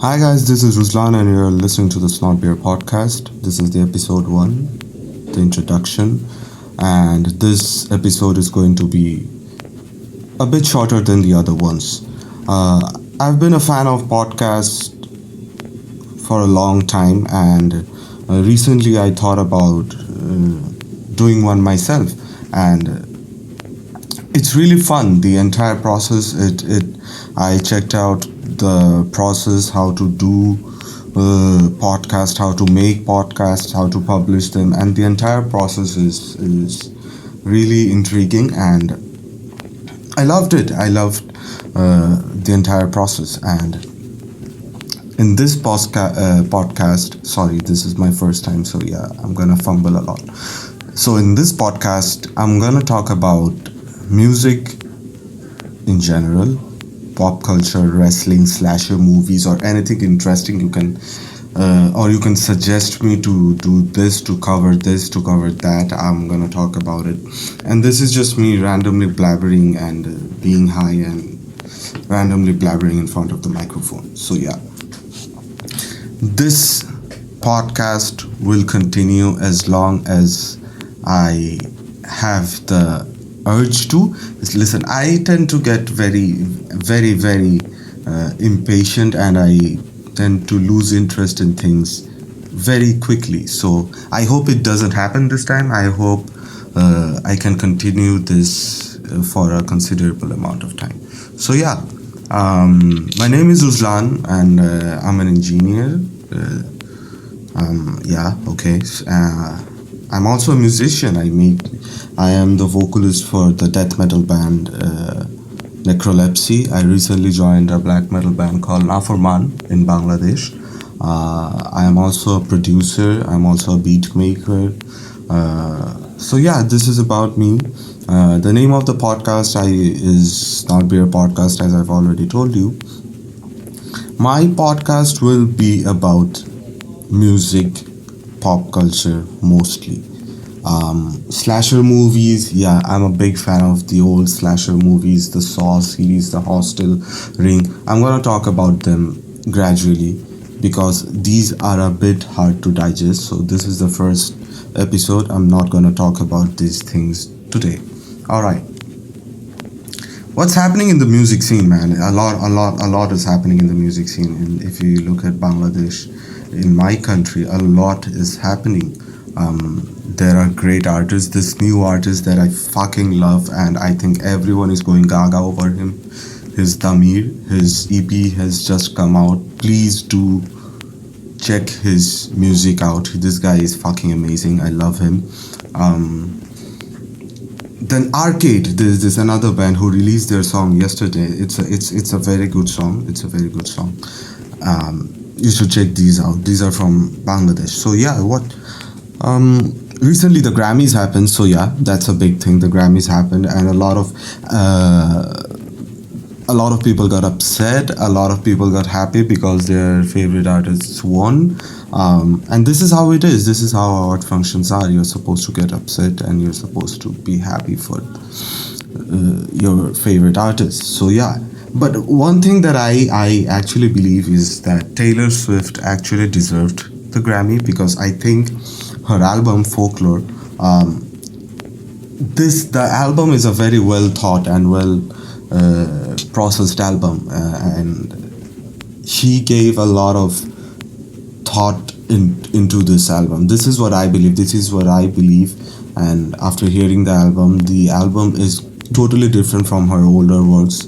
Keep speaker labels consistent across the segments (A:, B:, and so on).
A: Hi guys, this is Ruslan and you're listening to the Snotbear Podcast. This is the episode 1, the introduction, and this episode is going to be a bit shorter than the other ones. I've been a fan of podcasts for a long time, and recently I thought about doing one myself, and it's really fun. The entire process, I checked out the process, how to do podcast, how to make podcasts, how to publish them, and the entire process is really intriguing, and I loved it. I loved the entire process, and in this podcast, sorry, this is my first time, so yeah, I'm gonna fumble a lot. So in this podcast, I'm gonna talk about music in general, pop culture, wrestling, slasher movies, or anything interesting you can, or you can suggest me to do this, to cover that. I'm gonna talk about it, and this is just me randomly blabbering and being high and randomly blabbering in front of the microphone. So yeah, this podcast will continue as long as I have the urge to. Listen, I tend to get very impatient, and I tend to lose interest in things very quickly. So I hope it doesn't happen this time. I hope I can continue this for a considerable amount of time. So yeah, my name is Uzlan, and I'm an engineer. Yeah, okay. I'm also a musician. I am the vocalist for the death metal band Necrolepsy. I recently joined a black metal band called Naforman in Bangladesh. I am also a producer. I'm also a beat maker. So yeah, this is about me. The name of the podcast is Snotbear Podcast, as I've already told you. My podcast will be about music, pop culture mostly. Slasher movies, yeah, I'm a big fan of the old slasher movies, the Saw series, the Hostel, Ring. I'm gonna talk about them gradually because these are a bit hard to digest. So this is the first episode. I'm not gonna talk about these things today. Alright. What's happening in the music scene, man? A lot is happening in the music scene. And if you look at Bangladesh, in my country, a lot is happening. There are great artists. This new artist that I fucking love, and I think everyone is going gaga over him. His Damir, his EP has just come out. Please do check his music out. This guy is fucking amazing. I love him. Then Arcade, there's another band who released their song yesterday. It's a very good song. It's a very good song. You should check these out. These are from Bangladesh. So yeah, recently the Grammys happened. So yeah, that's a big thing. The Grammys happened, and a lot of people got upset. A lot of people got happy because their favorite artists won. And this is how it is. This is how art functions are. You're supposed to get upset, and you're supposed to be happy for your favorite artists. So yeah. But one thing that I actually believe is that Taylor Swift actually deserved the Grammy, because I think her album Folklore, the album is a very well thought and well processed album, and she gave a lot of thought into this album. This is what I believe. And after hearing the album is totally different from her older works.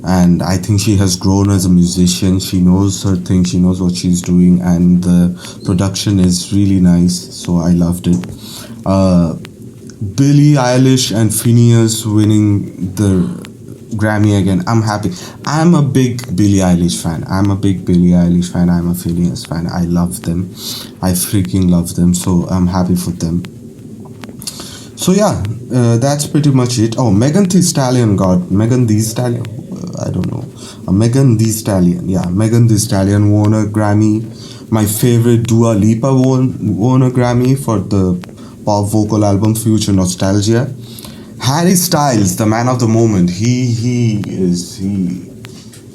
A: And I think she has grown as a musician. She knows her thing. She knows what she's doing, and the production is really nice. So I loved it. Billie Eilish and Phineas winning the Grammy again. I'm happy. I'm a big Billie Eilish fan. I'm a Phineas fan. I love them. I freaking love them. So I'm happy for them. So yeah, that's pretty much it. Oh, Megan Thee Stallion. I don't know. Megan Thee Stallion. Yeah, Megan Thee Stallion won a Grammy. My favorite Dua Lipa won a Grammy for the pop vocal album Future Nostalgia. Harry Styles, the man of the moment. He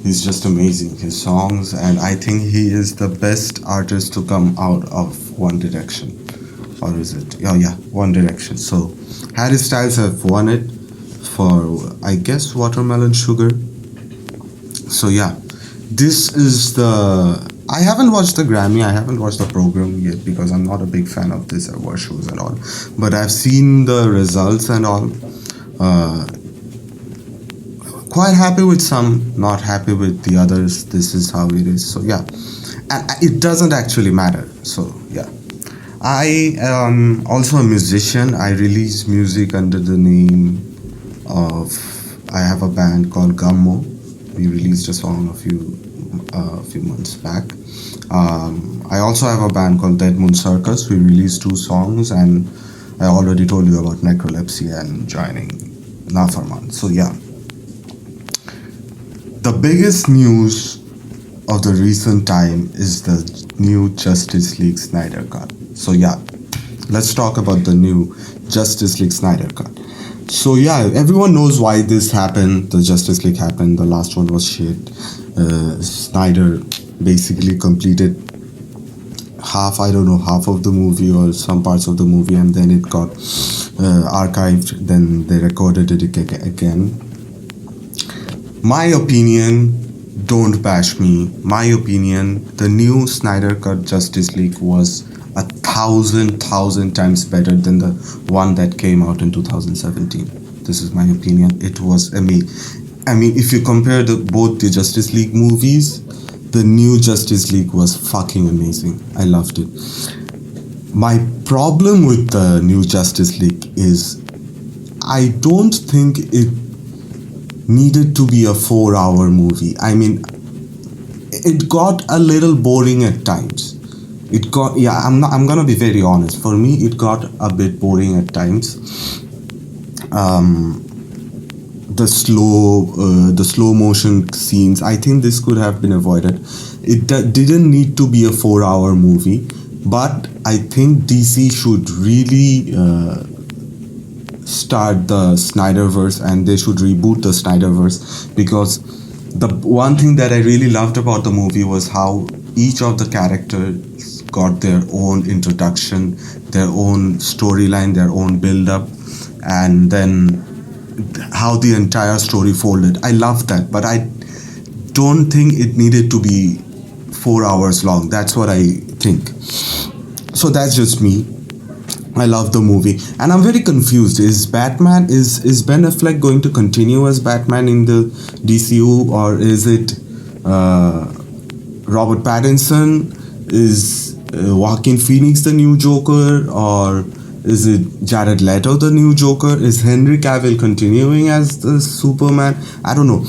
A: He's just amazing. His songs, and I think he is the best artist to come out of One Direction. Or is it? Oh yeah, One Direction. So Harry Styles have won it for, I guess, Watermelon Sugar. So yeah, this is the. I haven't watched the Grammy. I haven't watched the program yet because I'm not a big fan of this award shows and all. But I've seen the results and all. Uh, Quite happy with some, not happy with the others. This is how it is. So yeah, and it doesn't actually matter. So yeah, I am also a musician. I release music under the name of. I have a band called Gummo. We released a song a few months back. I also have a band called Dead Moon Circus. We released 2 songs, and I already told you about Necrolepsy and joining Nafarman. So yeah, the biggest news of the recent time is the new Justice League Snyder Cut. So yeah, let's talk about the new Justice League Snyder Cut. So yeah, everyone knows why this happened. The Justice League happened. The last one was shit. Snyder basically completed half of the movie or some parts of the movie, and then it got archived. Then they recorded it again. My opinion, don't bash me. My opinion, the new Snyder Cut Justice League was 1,000 times better than the one that came out in 2017. This is my opinion. It was amazing. I mean, if you compare both the Justice League movies, the new Justice League was fucking amazing. I loved it. My problem with the new Justice League is I don't think it needed to be a 4-hour movie. I mean, it got a little boring at times. I'm gonna be very honest. For me, it got a bit boring at times. The slow motion scenes, I think this could have been avoided. It didn't need to be a 4-hour movie, but I think DC should really start the Snyderverse, and they should reboot the Snyderverse, because the one thing that I really loved about the movie was how each of the characters got their own introduction, their own storyline, their own build-up, and then how the entire story folded. I loved that, but I don't think it needed to be 4 hours long. That's what I think. So that's just me. I love the movie, and I'm very confused. Is Ben Affleck going to continue as Batman in the DCU, or is it Robert Pattinson? Is Joaquin Phoenix the new Joker, or is it Jared Leto the new Joker? Is Henry Cavill continuing as the Superman? I don't know.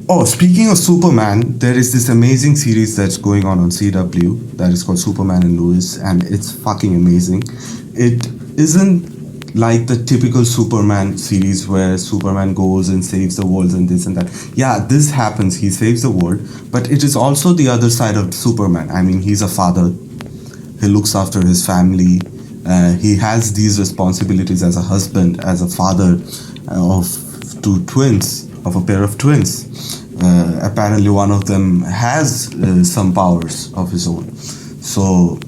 A: Oh, speaking of Superman, there is this amazing series that's going on CW that is called Superman and Lois, and it's fucking amazing. It isn't like the typical Superman series where Superman goes and saves the world and this and that. Yeah, this happens, he saves the world, but it is also the other side of Superman. I mean, he's a father, he looks after his family, he has these responsibilities as a husband, as a father of a pair of twins. Apparently one of them has some powers of his own. So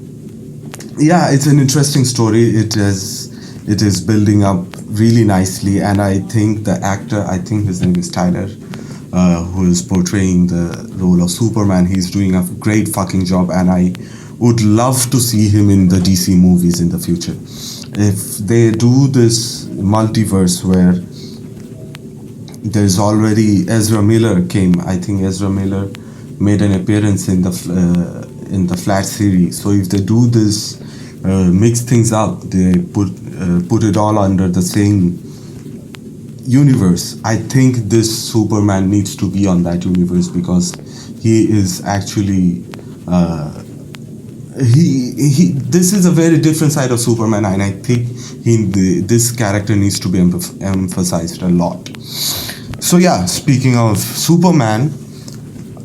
A: yeah, it's an interesting story. It is building up really nicely, and I think the actor, I think his name is Tyler, who is portraying the role of Superman, he's doing a great fucking job, and I would love to see him in the DC movies in the future. If they do this multiverse where there's already Ezra Miller I think Ezra Miller made an appearance in the Flash series. So if they do this, mix things up, they put it all under the same universe, I think this Superman needs to be on that universe, because he is actually this is a very different side of Superman, and I think this character needs to be emphasized a lot. So yeah, speaking of Superman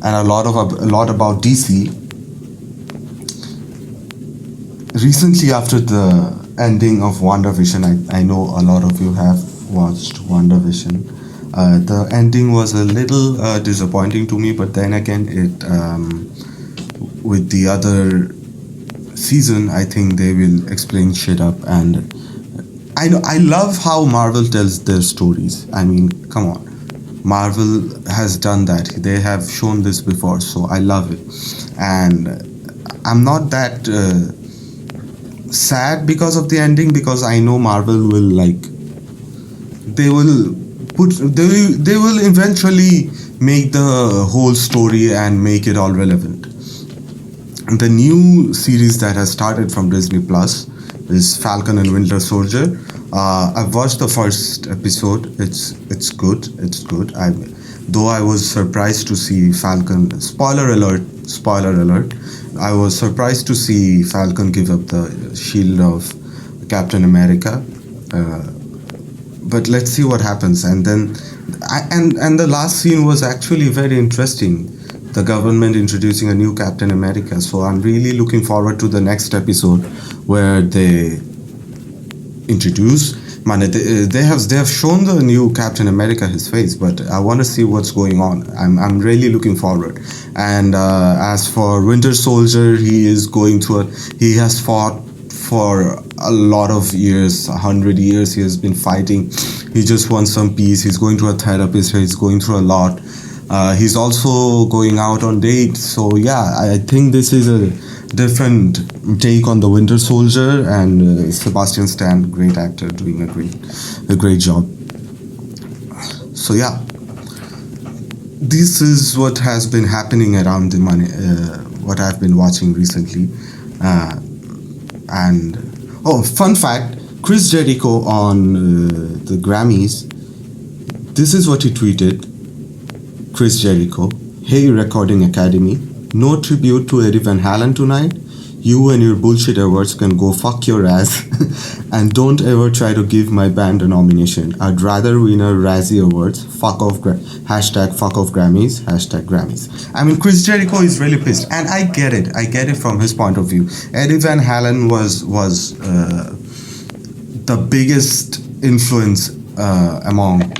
A: and a lot about DC, recently after the ending of WandaVision, I know a lot of you have watched WandaVision. The ending was a little disappointing to me, but then again, it with the other season, I think they will explain shit up. And I love how Marvel tells their stories. I mean, come on, Marvel has done that. They have shown this before, so I love it. And I'm not that sad because of the ending, because I know Marvel will they will they will eventually make the whole story and make it all relevant. The new series that has started from Disney Plus is Falcon and Winter Soldier. I've watched the first episode. It's good. It's good. Though I was surprised to see Falcon. Spoiler alert! Spoiler alert! I was surprised to see Falcon give up the shield of Captain America. But let's see what happens. And then, and the last scene was actually very interesting. The government introducing a new Captain America. So I'm really looking forward to the next episode where they introduce. They have shown the new Captain America his face, but I want to see what's going on. I'm really looking forward. And as for Winter Soldier, he has fought for a lot of years, 100 years. He has been fighting. He just wants some peace. He's going to a therapist. He's going through a lot. He's also going out on dates. So yeah, I think this is a different take on the Winter Soldier, and Sebastian Stan, great actor, doing a great job. So yeah, this is what has been happening around the money. What I've been watching recently, and oh, fun fact: Chris Jericho on the Grammys. This is what he tweeted. Chris Jericho, hey Recording Academy, no tribute to Eddie Van Halen tonight. You and your bullshit awards can go fuck your ass, and don't ever try to give my band a nomination. I'd rather win a Razzie Awards. Hashtag fuck off Grammys. Hashtag Grammys. I mean, Chris Jericho is really pissed, and I get it. I get it from his point of view. Eddie Van Halen was the biggest influence among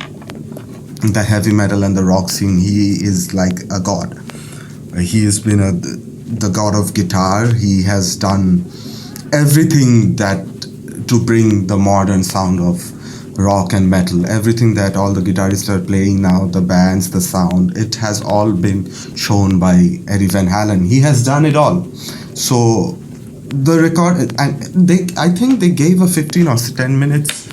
A: the heavy metal and the rock scene. He is like a god. He has been the god of guitar. He has done everything that to bring the modern sound of rock and metal. Everything that all the guitarists are playing now, the bands, the sound, it has all been shown by Eddie Van Halen. He has done it all. So the record, I think they gave a 15 or 10 minutes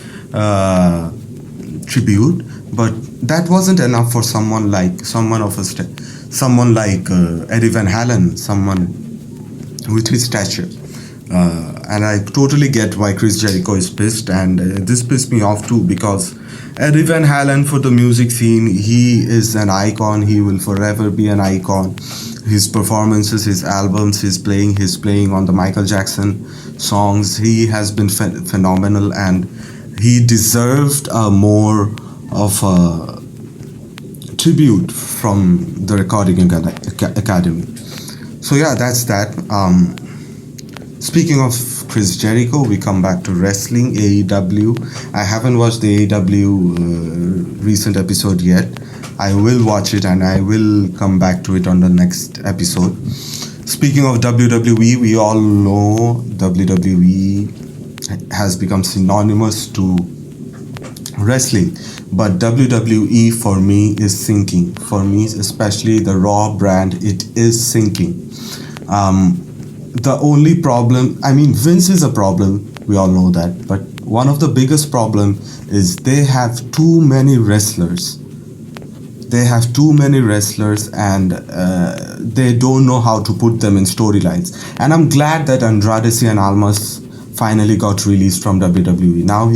A: tribute, but that wasn't enough for someone like Eddie Van Halen, someone with his stature. And I totally get why Chris Jericho is pissed, and this pissed me off too, because Eddie Van Halen, for the music scene, he is an icon. He will forever be an icon. His performances, his albums, his playing on the Michael Jackson songs, he has been phenomenal, and he deserved more of a tribute from the Recording Academy. So yeah, that's that. Speaking of Chris Jericho, we come back to wrestling, AEW. I haven't watched the AEW recent episode yet. I will watch it, and I will come back to it on the next episode. Speaking of WWE, we all know WWE has become synonymous to wrestling, but WWE for me is sinking. For me, especially the Raw brand, it is sinking. The only problem, I mean, Vince is a problem, we all know that, but one of the biggest problem is they have too many wrestlers. They have too many wrestlers, and they don't know how to put them in storylines. And I'm glad that Andrade Cien Almas finally got released from WWE. Now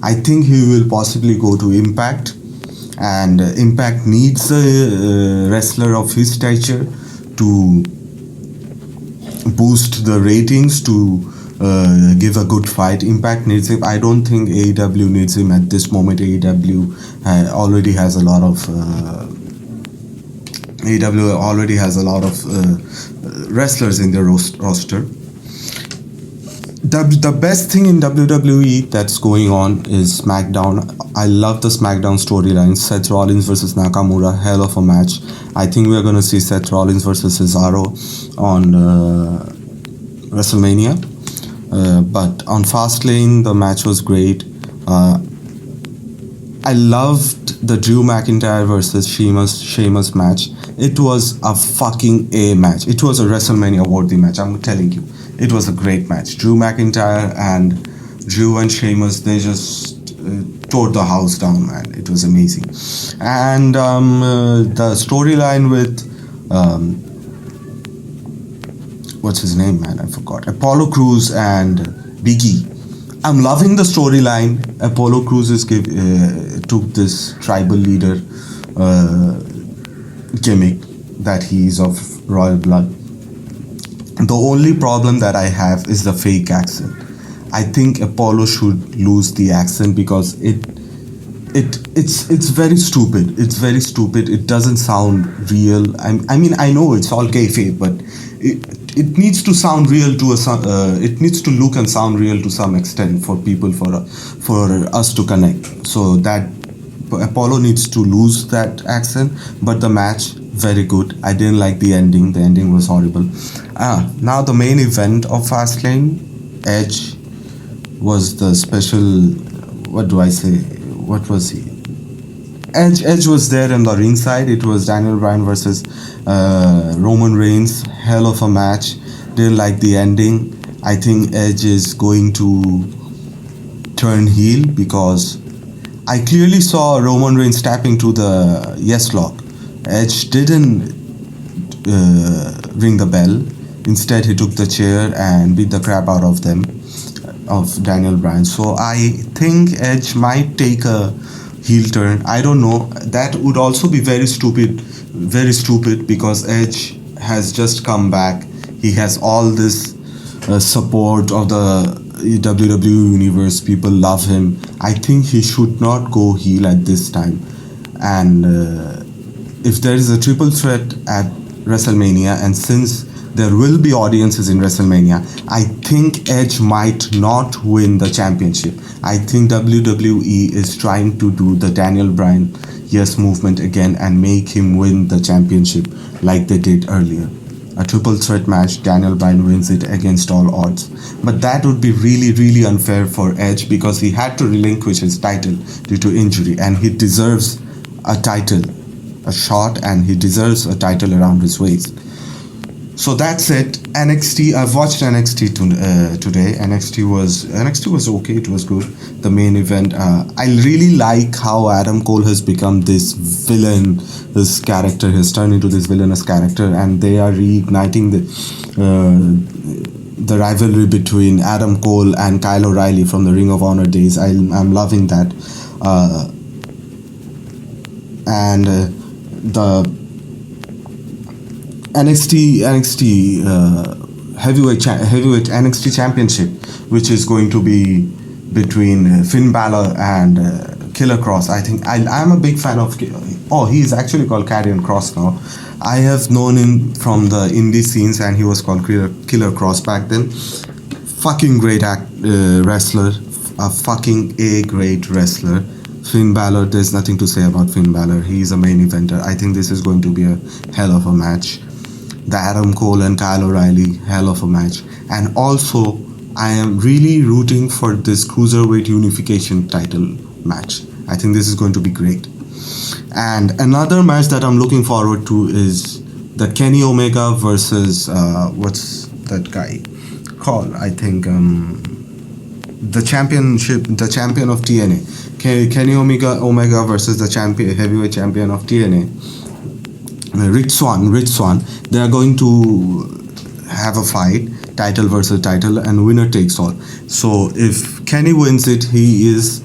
A: I think he will possibly go to Impact, and Impact needs a wrestler of his stature to boost the ratings, to give a good fight. Impact needs him. I don't think AEW needs him at this moment. AEW already has a lot of wrestlers in their roster. The best thing in WWE that's going on is SmackDown. I love the SmackDown storyline. Seth Rollins versus Nakamura, hell of a match. I think we're going to see Seth Rollins versus Cesaro on WrestleMania. But on Fastlane, the match was great. I loved the Drew McIntyre versus Sheamus match. It was a fucking A match. It was a WrestleMania worthy match, I'm telling you. It was a great match. Drew McIntyre and Sheamus, they just tore the house down, man. It was amazing. And the storyline with what's his name, man? I forgot. Apollo Crews and Big E. I'm loving the storyline. Apollo Crews took this tribal leader gimmick that he's of royal blood. The only problem that I have is the fake accent. I think Apollo should lose the accent because it's very stupid. It's very stupid. It doesn't sound real. I mean, I know it's all kayfabe, but it needs to sound real to it needs to look and sound real to some extent for people, for us to connect. So that Apollo needs to lose that accent. But the match, very good. I didn't like the ending. The ending was horrible. Now the main event of Fastlane, Edge was the special. What do I say? What was he? Edge was there in the ringside. It was Daniel Bryan versus Roman Reigns. Hell of a match. Didn't like the ending. I think Edge is going to turn heel because I clearly saw Roman Reigns tapping to the yes lock. Edge didn't ring the bell. Instead, he took the chair and beat the crap out of Daniel Bryan. So I think Edge might take a heel turn. I don't know. That would also be very stupid because Edge has just come back. He has all this support of the WWE universe. People love him. I think he should not go heel at this time. And if there is a triple threat at WrestleMania, and since there will be audiences in WrestleMania, I think Edge might not win the championship. I think WWE is trying to do the Daniel Bryan yes movement again and make him win the championship like they did earlier. A triple threat match, Daniel Bryan wins it against all odds. But that would be really, really unfair for Edge because he had to relinquish his title due to injury, and he deserves a title, a shot, and he deserves a title around his waist. So that's it. NXT. I've watched NXT today. NXT was okay. It was good. The main event. I really like how Adam Cole has become this villain. This character has turned into this villainous character, and they are reigniting the rivalry between Adam Cole and Kyle O'Reilly from the Ring of Honor days. I'm loving that. And the NXT heavyweight NXT championship, which is going to be between Finn Balor and Killer Cross. I think I'm a big fan of. Oh, he's actually called Karrion Kross now. I have known him from the indie scenes, and he was called Killer Cross back then. Fucking great wrestler, a fucking great wrestler. Finn Balor, there's nothing to say about Finn Balor. He's a main eventer. I think this is going to be a hell of a match. The Adam Cole and Kyle O'Reilly, hell of a match. And also, I am really rooting for this Cruiserweight Unification title match. I think this is going to be great. And another match that I'm looking forward to is the Kenny Omega versus, what's that guy called? I think, the champion of TNA. Kenny Omega versus the heavyweight champion of TNA. Rich Swann. They are going to have a fight, title versus title, and winner takes all. So if Kenny wins it, he is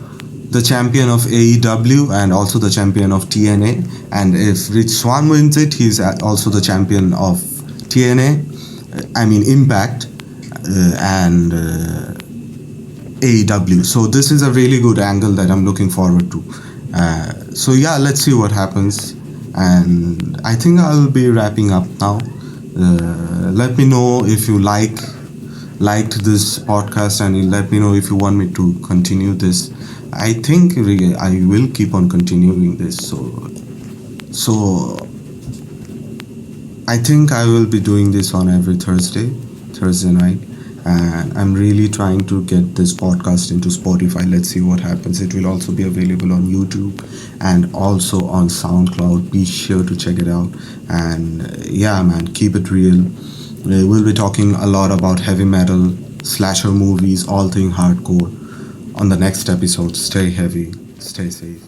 A: the champion of AEW and also the champion of TNA. And if Rich Swann wins it, he's also the champion of TNA, I mean Impact, and AEW. So this is a really good angle that I'm looking forward to. So yeah, let's see what happens. And I think I'll be wrapping up now. Let me know if you like liked this podcast, and you let me know if you want me to continue this. I think I will keep on continuing this. So I think I will be doing this on every Thursday night, and I'm really trying to get this podcast into Spotify. Let's see what happens. It will also be available on YouTube and also on SoundCloud. Be sure to check it out. And yeah, man, keep it real. We'll be talking a lot about heavy metal, slasher movies, all thing hardcore on the next episode. Stay heavy, stay safe.